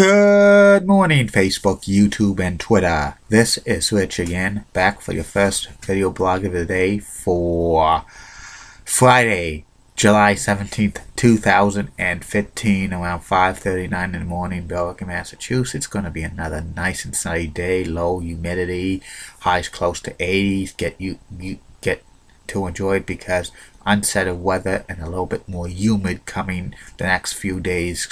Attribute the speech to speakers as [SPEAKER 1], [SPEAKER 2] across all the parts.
[SPEAKER 1] Good morning, Facebook, YouTube, and Twitter. This is Rich again, back for your first video blog of the day for Friday, July 17th, 2015, around 5:39 in the morning, Billerica, Massachusetts. It's going to be another nice and sunny day, low humidity, highs close to 80s. Get to enjoy it because unsettled weather and a little bit more humid coming the next few days.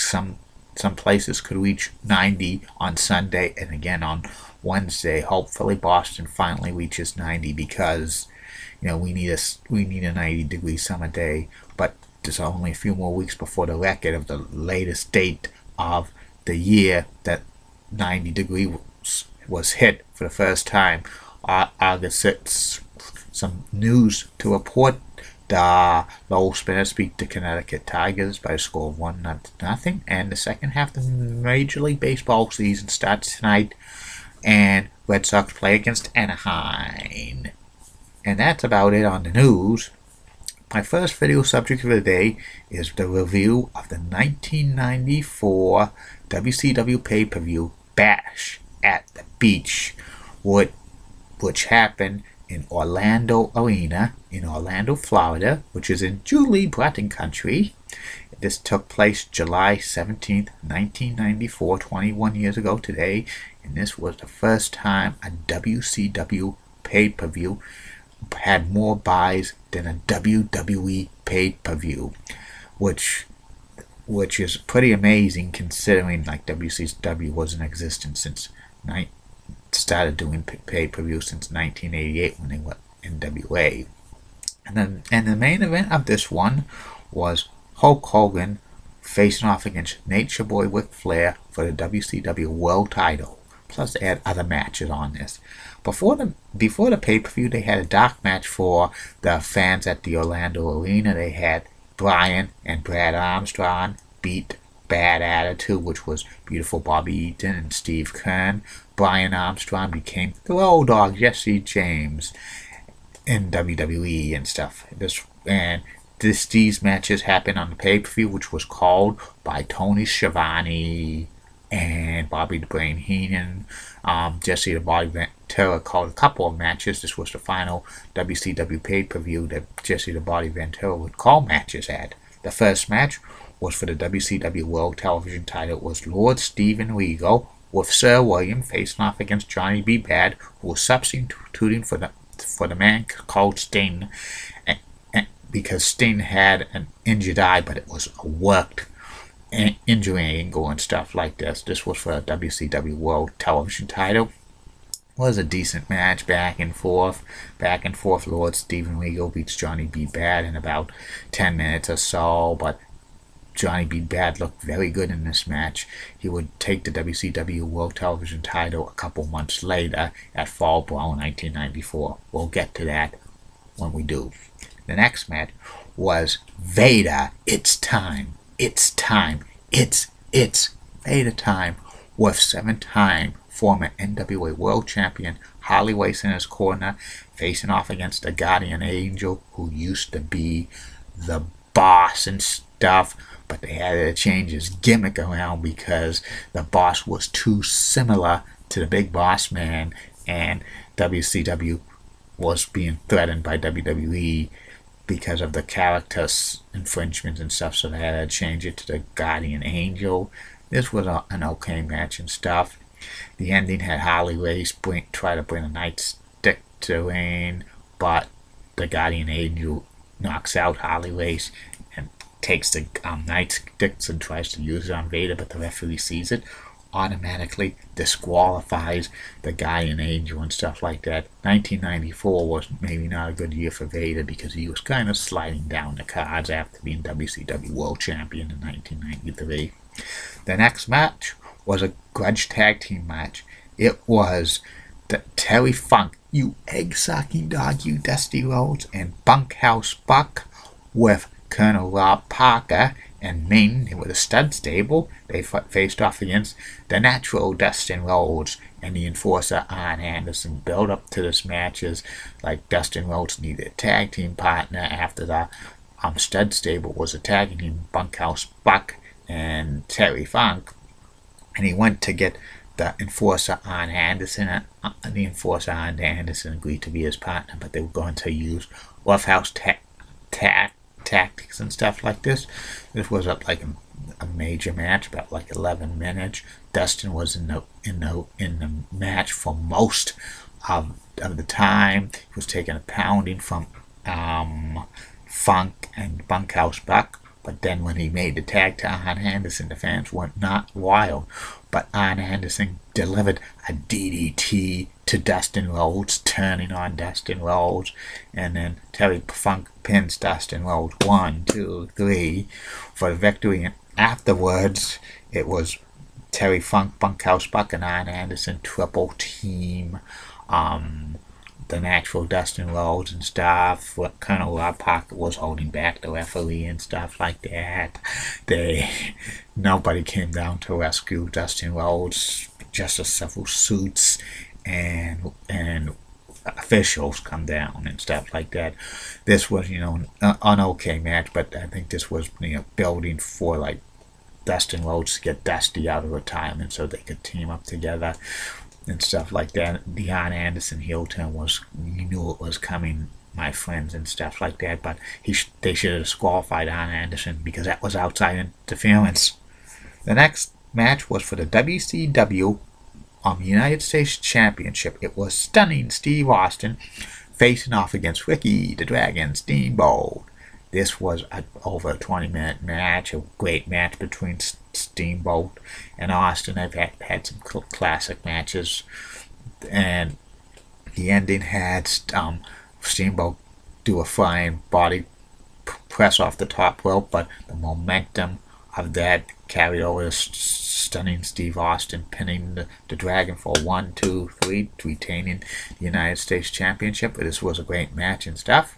[SPEAKER 1] Some places could reach 90 on Sunday, and again on Wednesday. Hopefully Boston finally reaches 90 because we need a 90-degree summer day. But there's only a few more weeks before the record of the latest date of the year that 90 degree was hit for the first time. August 6th. Some news to report. The Lowell Spinners beat the Connecticut Tigers by a score of 1-0, and the second half of the Major League Baseball season starts tonight, and Red Sox play against Anaheim. And that's about it on the news. My first video subject of the day is the review of the 1994 WCW pay-per-view Bash at the Beach, which happened in Orlando Arena in Orlando, Florida, which is in Julie Breton country. This took place July 17th, 1994, 21 years ago today, and this was the first time a WCW pay-per-view had more buys than a WWE pay-per-view, which is pretty amazing considering WCW was in existence since started doing pay-per-view since 1988 when they went NWA. And the main event of this one was Hulk Hogan facing off against Nature Boy Ric Flair for the WCW World Title. Plus they had other matches on this. Before the pay-per-view, they had a dark match for the fans at the Orlando Arena. They had Bryan and Brad Armstrong beat Bad Attitude, which was Beautiful Bobby Eaton and Steve Keirn. Bryan Armstrong became the Road Dogg Jesse James in WWE and stuff. These matches happened on the pay-per-view, which was called by Tony Schiavone and Bobby the Brain Heenan. Jesse the Body Ventura called a couple of matches. This was the final WCW pay-per-view that Jesse the Body Ventura would call matches at. The first match was for the WCW World Television title. It was Lord Steven Regal with Sir William facing off against Johnny B. Bad, who was substituting for the man called Sting, because Sting had an injured eye, but it was a worked injury angle and stuff like this. This was for a WCW World Television title. It was a decent match, back and forth. Lord Steven Regal beats Johnny B. Bad in about 10 minutes or so, but Johnny B. Bad looked very good in this match. He would take the WCW World Television title a couple months later at Fall Brawl 1994. We'll get to that when we do. The next match was Vader. It's time. It's Vader time with 7-time former NWA World Champion Harley Race in his corner, facing off against the Guardian Angel, who used to be the Boss and stuff, but they had to change his gimmick around because the Boss was too similar to the Big Boss Man, and WCW was being threatened by WWE because of the character infringements and stuff, so they had to change it to the Guardian Angel. This was an okay match and stuff. The ending had Harley Race try to bring a nightstick to the ring, but the Guardian Angel knocks out Harley Race and takes the nightsticks and tries to use it on Vader, but the referee sees it, automatically disqualifies the Guardian Angel and stuff like that. 1994 was maybe not a good year for Vader because he was kind of sliding down the cards after being WCW World Champion in 1993. The next match was a grudge tag team match. It was the Terry Funk, you egg-sucking dog, you Dusty Rhodes, and Bunkhouse Buck with Colonel Rob Parker and Ming. They were the stud stable. They faced off against the Natural Dustin Rhodes and the Enforcer Arn Anderson. Build up to this match is like Dustin Rhodes needed a tag team partner after the stud stable was attacking him, Bunkhouse Buck and Terry Funk. and he went to get the enforcer Arn Anderson, and the enforcer Arn Anderson agreed to be his partner, but they were going to use roughhouse tactics and stuff like this. This was like a major match, about like 11 minutes. Dustin was in the match for most of the time. He was taking a pounding from Funk and Bunkhouse Buck. But then when he made the tag to Arn Anderson, the fans went not wild. But Arn Anderson delivered a DDT to Dustin Rhodes, turning on Dustin Rhodes. And then Terry Funk pins Dustin Rhodes 1, 2, 3 for the victory. And afterwards, it was Terry Funk, Bunkhouse Buck, and Arn Anderson triple team. The natural Dustin Rhodes and stuff. Colonel Rob Parker was holding back the referee and stuff like that. Nobody came down to rescue Dustin Rhodes. Just a several suits and officials come down and stuff like that. This was, an okay match, but I think this was, building for like Dustin Rhodes to get Dusty out of retirement so they could team up together and stuff like that. The Arn Anderson heel turn was, you knew it was coming, my friends, and stuff like that, but they should have disqualified Arn Anderson because that was outside interference. The next match was for the WCW United States Championship. It was Stunning Steve Austin facing off against Ricky the Dragon Steamboat. This was over a 20-minute match, a great match between Steamboat and Austin. They've had some classic matches, and the ending had Steamboat do a flying body press off the top rope, but the momentum of that carried over to Stunning Steve Austin, pinning the Dragon for 1, 2, 3, retaining the United States Championship. This was a great match and stuff.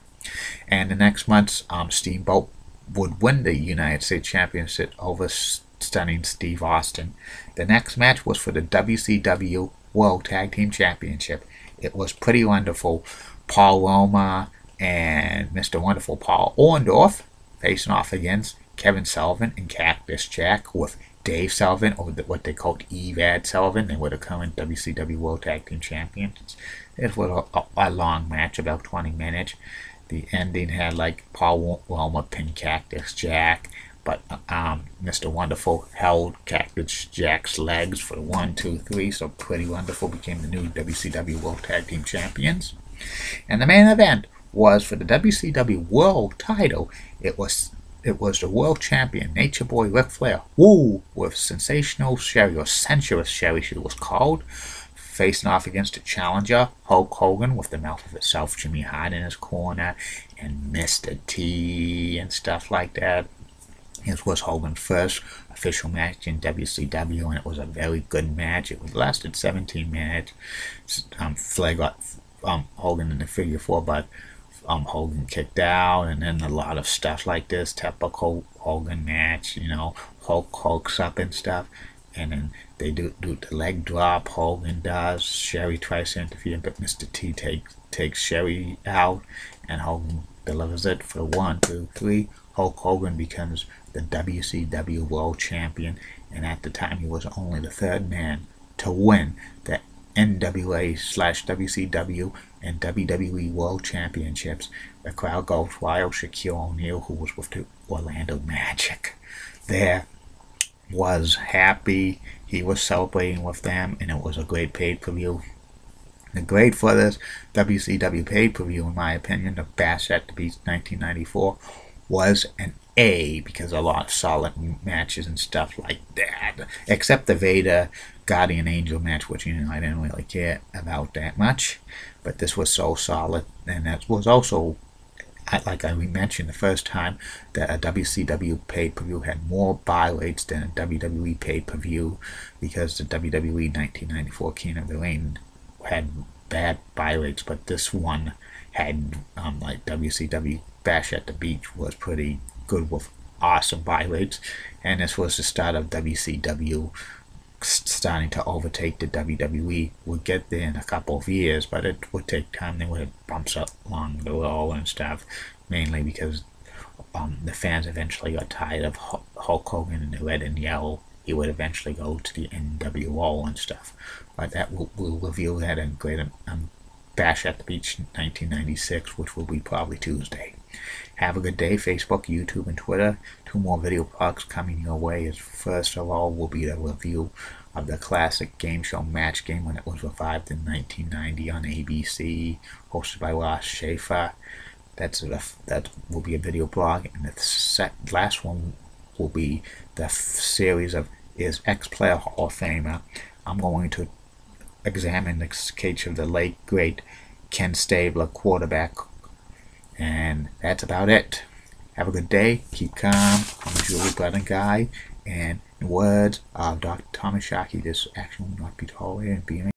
[SPEAKER 1] And the next month, Steamboat would win the United States Championship over Stunning Steve Austin. The next match was for the WCW World Tag Team Championship. It was pretty wonderful. Paul Roma and Mr. Wonderful Paul Orndorff facing off against Kevin Sullivan and Cactus Jack, with Dave Sullivan, or what they called Evad Sullivan. They were the current WCW World Tag Team Champions. It was a long match, about 20 minutes. The ending had like Paul Roma pinned Cactus Jack, but Mr. Wonderful held Cactus Jack's legs for 1, 2, 3. So Pretty Wonderful became the new WCW World Tag Team Champions. And the main event was for the WCW World Title. It was the World Champion, Nature Boy Ric Flair, with Sensational Sherry, or Sensuous Sherry she was called, facing off against the challenger, Hulk Hogan, with the mouth of itself, Jimmy Hart in his corner, and Mr. T and stuff like that. It was Hogan's first official match in WCW, and it was a very good match. It lasted 17 minutes. Flair got Hogan in the figure 4, but Hogan kicked out, and then a lot of stuff like this, typical Hogan match, Hulk hulks up and stuff, and then they do the leg drop, Hogan does, Sherry tries to interfere, but Mr. T takes Sherry out, and Hogan delivers it for 1, 2, 3. Hulk Hogan becomes the WCW World Champion, and at the time he was only the third man to win the NWA/WCW and WWE World Championships. The crowd goes wild. Shaquille O'Neal, who was with the Orlando Magic, there was happy. He was celebrating with them, and it was a great pay-per-view. The grade for this WCW pay-per-view, in my opinion, the Bash at the Beach 1994, was an A, because a lot of solid matches and stuff like that, except the Vader Guardian Angel match, which I didn't really care about that much, but this was so solid. And that was also, like I mentioned the first time, that a WCW pay-per-view had more buy rates than a WWE pay-per-view, because the WWE 1994 King of the Ring had bad buy rates, but this one had like WCW Bash at the Beach was pretty good with awesome buy rates, and this was the start of WCW starting to overtake the WWE. Would get there in a couple of years, but it would take time. They would have bumps up along the road and stuff, mainly because the fans eventually got tired of Hulk Hogan in the red and yellow he would eventually go to the NWO and stuff. But that we'll reveal that in Bash at the Beach 1996, which will be probably Tuesday. Have a good day, Facebook, YouTube, and Twitter. 2 more video blogs coming your way. First of all will be the review of the classic game show Match Game when it was revived in 1990 on ABC, hosted by Ross Schaefer. That will be a video blog, and the last one will be the series of Is Ex-Player Hall of Famer. I'm going to examine the case of the late great Ken Stabler, quarterback, and that's about it. Have a good day. Keep calm. I'm a Julie Brennan guy, and in words of Dr. Thomas Sharkey, this action will not be tolerated and be